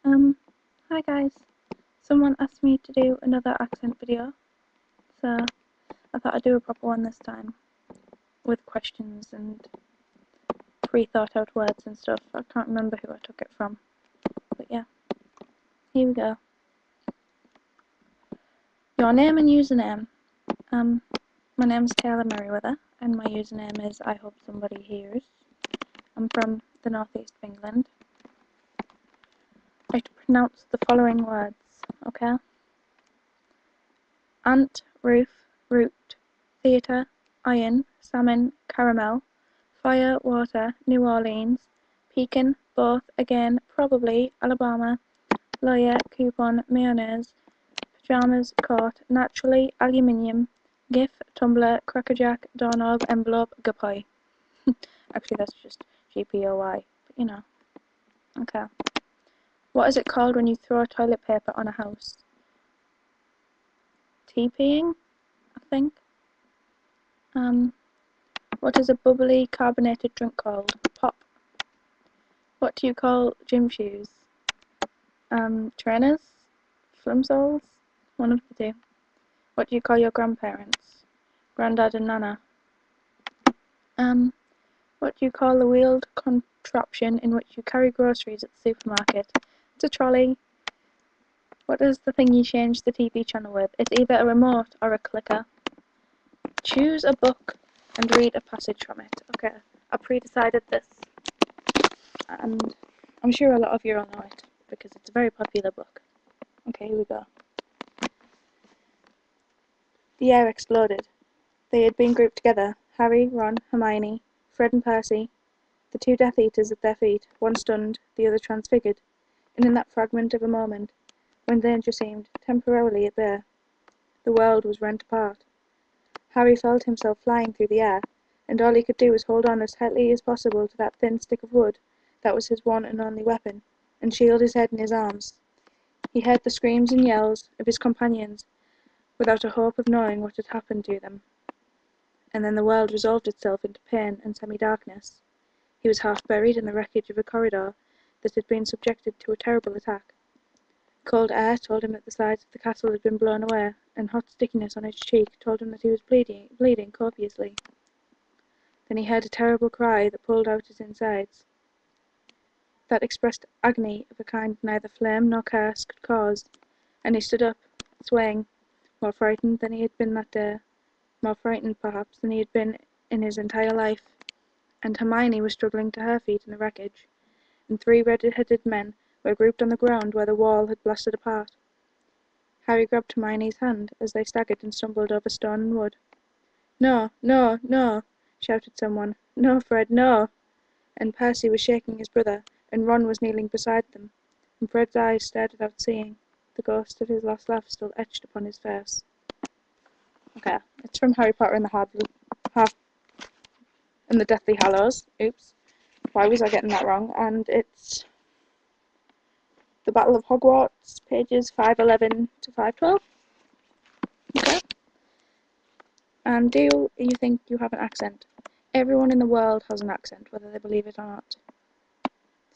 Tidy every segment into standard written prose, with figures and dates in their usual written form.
Hi guys. Someone asked me to do another accent video, so I thought I'd do a proper one this time, with questions and pre-thought out words and stuff. I can't remember who I took it from, but yeah, here we go. Your name and username. My name's TaylorMeriwetherr, and my username is I hope somebody hears. I'm from the northeast of England. I have to pronounce the following words, okay? Ant, roof, root, theatre, iron, salmon, caramel, fire, water, New Orleans, pecan, both, again, probably, Alabama, lawyer, coupon, mayonnaise, pyjamas, coat, naturally, aluminium, gif, tumbler, crackerjack, doorknob, envelope, gapoy. Actually, that's just GPOY, but you know. Okay. What is it called when you throw toilet paper on a house? TPing, I think. What is a bubbly carbonated drink called? Pop. What do you call gym shoes? Trainers? Flimsoles? One of the two. What do you call your grandparents? Grandad and Nana. What do you call the wheeled contraption in which you carry groceries at the supermarket? It's a trolley. What is the thing you change the TV channel with? It's either a remote or a clicker. Choose a book and read a passage from it. Okay, I pre-decided this, and I'm sure a lot of you all know it, because it's a very popular book. Okay, here we go. The air exploded. They had been grouped together, Harry, Ron, Hermione, Fred and Percy, the two Death Eaters at their feet, one stunned, the other transfigured, and in that fragment of a moment, when danger seemed temporarily at bay, the world was rent apart. Harry felt himself flying through the air, and all he could do was hold on as tightly as possible to that thin stick of wood that was his one and only weapon, and shield his head in his arms. He heard the screams and yells of his companions, without a hope of knowing what had happened to them. And then the world resolved itself into pain and semi-darkness. He was half buried in the wreckage of a corridor that had been subjected to a terrible attack. Cold air told him that the sides of the castle had been blown away, and hot stickiness on his cheek told him that he was bleeding copiously. Then he heard a terrible cry that pulled out his insides, that expressed agony of a kind neither flame nor curse could cause, and he stood up, swaying, more frightened than he had been that day, more frightened perhaps than he had been in his entire life, and Hermione was struggling to her feet in the wreckage, and three red-headed men were grouped on the ground where the wall had blasted apart. Harry grabbed Hermione's hand as they staggered and stumbled over stone and wood. "No, no, no!" shouted someone. "No, Fred, no!" And Percy was shaking his brother, and Ron was kneeling beside them, and Fred's eyes stared without seeing, the ghost of his last laugh still etched upon his face. Okay, it's from Harry Potter and the Deathly Hallows. Oops. Why was I getting that wrong? And it's The Battle of Hogwarts, pages 511 to 512. Okay. And do you think you have an accent? Everyone in the world has an accent, whether they believe it or not.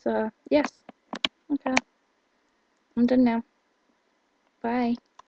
So, yes. Okay. I'm done now. Bye.